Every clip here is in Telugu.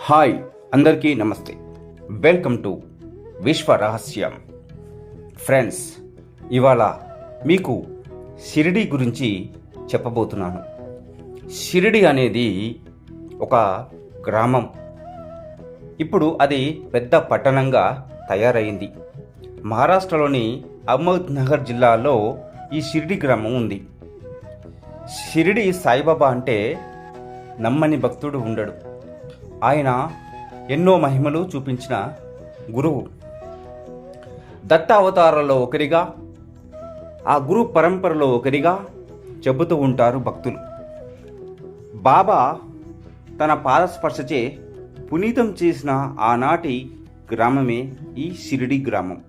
హాయ్, అందరికీ నమస్తే. వెల్కమ్ టు విశ్వ రహస్యం. ఫ్రెండ్స్, ఇవాళ మీకు షిరిడి గురించి చెప్పబోతున్నాను. షిరిడి అనేది ఒక గ్రామం. ఇప్పుడు అది పెద్ద పట్టణంగా తయారైంది. మహారాష్ట్రలోని అహ్మద్ నగర్ జిల్లాలో ఈ షిరిడి గ్రామం ఉంది. షిరిడి సాయిబాబా అంటే నమ్మని భక్తుడు ఉండడు. ఆయన ఎన్నో మహిమలు చూపించిన గురువు. దత్త అవతారాల్లో ఒకరిగా, ఆ గురు పరంపరలో ఒకరిగా చెబుతూ ఉంటారు భక్తులు. బాబా తన పాదస్పర్శచే పునీతం చేసిన ఆనాటి గ్రామమే ఈ షిరిడి గ్రామం.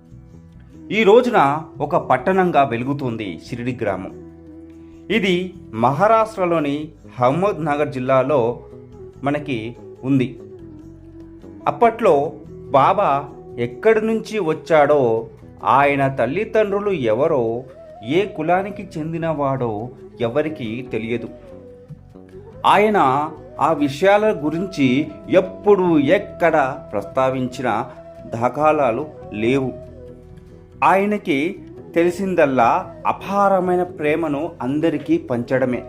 ఈ రోజున ఒక పట్టణంగా వెలుగుతుంది షిరిడి గ్రామం. ఇది మహారాష్ట్రలోని అహ్మద్ నగర్ జిల్లాలో మనకి ఉంది. అప్పట్లో బాబా ఎక్కడి నుంచి వచ్చాడో, ఆయన తల్లిదండ్రులు ఎవరో, ఏ కులానికి చెందినవాడో ఎవరికీ తెలియదు. ఆయన ఆ విషయాల గురించి ఎప్పుడు ఎక్కడ ప్రస్తావించిన దాఖలాలు లేవు. ఆయనకి తెలిసిందల్లా అపారమైన ప్రేమను అందరికీ పంచడమే.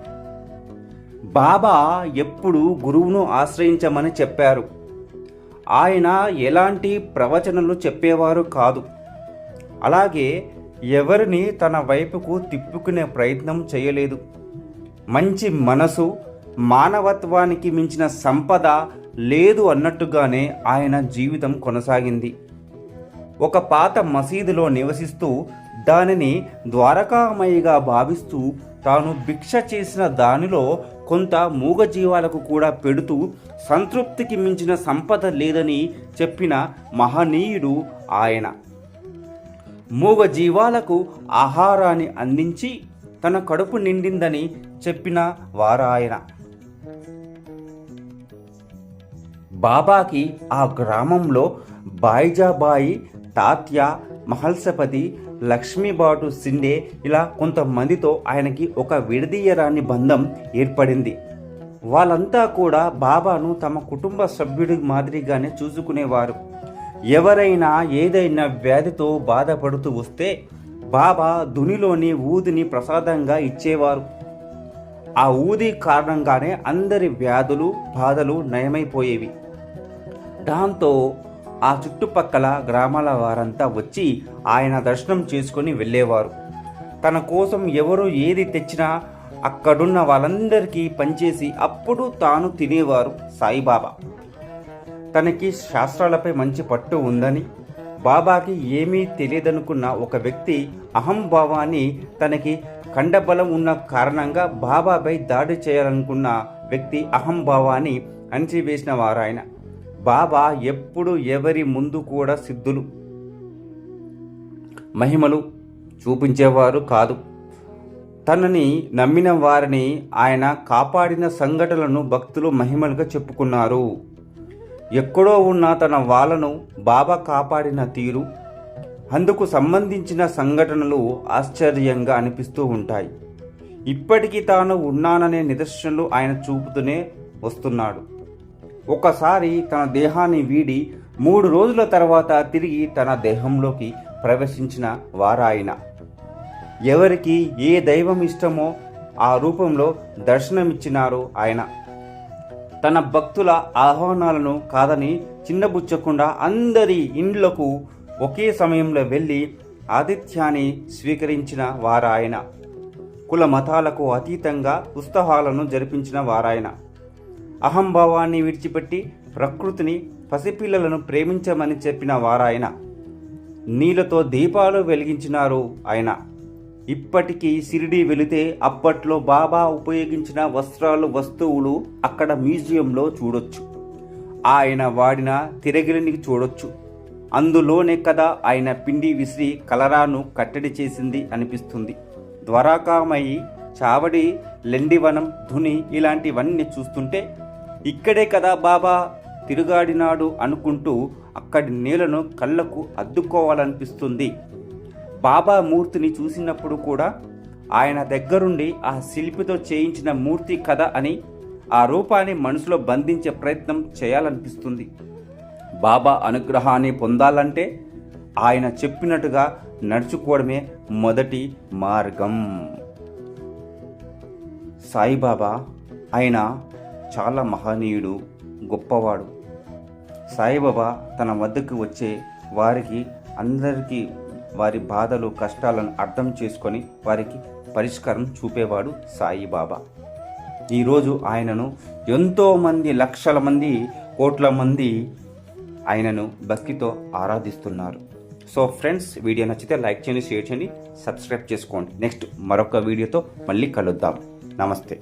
బాబా ఎప్పుడు గురువును ఆశ్రయించమని చెప్పారు. ఆయన ఎలాంటి ప్రవచనలు చెప్పేవారు కాదు. అలాగే ఎవరిని తన వైపుకు తిప్పుకునే ప్రయత్నం చేయలేదు. మంచి మనసు, మానవత్వానికి మించిన సంపద లేదు అన్నట్టుగానే ఆయన జీవితం కొనసాగింది. ఒక పాత మసీదులో నివసిస్తూ దానిని ద్వారకామయిగా భావిస్తూ తాను భిక్ష చేసిన దానిలో కొంత మూగజీవాలకు కూడా పెడుతూ సంతృప్తికి మించిన సంపద లేదని చెప్పిన మహనీయుడు ఆయన. మూగజీవాలకు ఆహారాన్ని అందించి తన కడుపు నిండిందని చెప్పిన వారాయన. బాబాకి ఆ గ్రామంలో బాయిజాబాయి, తాత్య, మహల్సపతి, లక్ష్మీబాటు సిండే ఇలా కొంతమందితో ఆయనకి ఒక విడదీయరాని బంధం ఏర్పడింది. వాళ్ళంతా కూడా బాబాను తమ కుటుంబ సభ్యుడి మాదిరిగానే చూసుకునేవారు. ఎవరైనా ఏదైనా వ్యాధితో బాధపడుతూ వస్తే బాబా దునిలోని ఊదిని ప్రసాదంగా ఇచ్చేవారు. ఆ ఊది కారణంగానే అందరి వ్యాధులు, బాధలు నయమైపోయేవి. దాంతో ఆ చుట్టుపక్కల గ్రామాల వారంతా వచ్చి ఆయన దర్శనం చేసుకొని వెళ్ళేవారు. తన కోసం ఎవరు ఏది తెచ్చినా అక్కడున్న వాళ్ళందరికీ పంచేసి అప్పుడు తాను తినేవారు సాయిబాబా. తనకి శాస్త్రాలపై మంచి పట్టు ఉందని, బాబాకి ఏమీ తెలియదనుకున్న ఒక వ్యక్తి అహంభావాన్ని, తనకి కండబలం ఉన్న కారణంగా బాబాపై దాడి చేయాలనుకున్న వ్యక్తి అహంభావాన్ని అణిచివేసిన వారాయన. బాబా ఎప్పుడు ఎవరి ముందు కూడా సిద్ధులు, మహిమలు చూపించేవారు కాదు. తనని నమ్మిన వారిని ఆయన కాపాడిన సంఘటనలను భక్తులు మహిమలుగా చెప్పుకున్నారు. ఎక్కడో ఉన్న తన వాళ్ళను బాబా కాపాడిన తీరు, అందుకు సంబంధించిన సంఘటనలు ఆశ్చర్యంగా అనిపిస్తూ ఉంటాయి. ఇప్పటికీ తాను ఉన్నాననే నిదర్శనలు ఆయన చూపుతూనే వస్తున్నాడు. ఒకసారి తన దేహాన్ని వీడి 3 రోజుల తర్వాత తిరిగి తన దేహంలోకి ప్రవేశించిన వారాయన. ఎవరికి ఏ దైవం ఇష్టమో ఆ రూపంలో దర్శనమిచ్చినారు ఆయన. తన భక్తుల ఆహ్వానాలను కాదని చిన్నబుచ్చకుండా అందరి ఇండ్లకు ఒకే సమయంలో వెళ్ళి ఆతిథ్యాన్ని స్వీకరించిన వారాయన. కుల మతాలకు అతీతంగా ఉత్సవాలను జరిపించిన వారాయన. అహంభావాన్ని విడిచిపెట్టి ప్రకృతిని, పసిపిల్లలను ప్రేమించమని చెప్పిన వారాయన. నీళ్లతో దీపాలు వెలిగించినారు ఆయన. ఇప్పటికీ షిరిడి వెళితే అప్పట్లో బాబా ఉపయోగించిన వస్త్రాలు, వస్తువులు అక్కడ మ్యూజియంలో చూడొచ్చు. ఆయన వాడిన తిరగిలిని చూడొచ్చు. అందులోనే కదా ఆయన పిండి విసిరి కలరాను కట్టడి చేసింది అనిపిస్తుంది. ద్వారకామయి, చావడి, లెండివనం, ధుని ఇలాంటివన్నీ చూస్తుంటే ఇక్కడే కదా బాబా తిరుగాడినాడు అనుకుంటూ అక్కడి నేలను కళ్ళకు అద్దుకోవాలనిపిస్తుంది. బాబా మూర్తిని చూసినప్పుడు కూడా ఆయన దగ్గరుండి ఆ శిల్పితో చేయించిన మూర్తి కథ అని ఆ రూపాన్ని మనసులో బంధించే ప్రయత్నం చేయాలనిపిస్తుంది. బాబా అనుగ్రహాన్ని పొందాలంటే ఆయన చెప్పినట్టుగా నడుచుకోవడమే మొదటి మార్గం. సాయిబాబా ఆయన చాలా మహనీయుడు, గొప్పవాడు. సాయిబాబా తన వద్దకు వచ్చే వారికి అందరికీ వారి బాధలు కష్టాలను అర్థం చేసుకొని వారికి పరిష్కారం చూపేవాడు సాయిబాబా. ఈరోజు ఆయనను ఎంతోమంది, లక్షల మంది, కోట్ల మంది ఆయనను భక్తితో ఆరాధిస్తున్నారు. సో ఫ్రెండ్స్, వీడియో నచ్చితే లైక్ చేయండి, షేర్ చేయండి, సబ్స్క్రైబ్ చేసుకోండి. నెక్స్ట్ మరొక వీడియోతో మళ్ళీ కలుద్దాం. నమస్తే.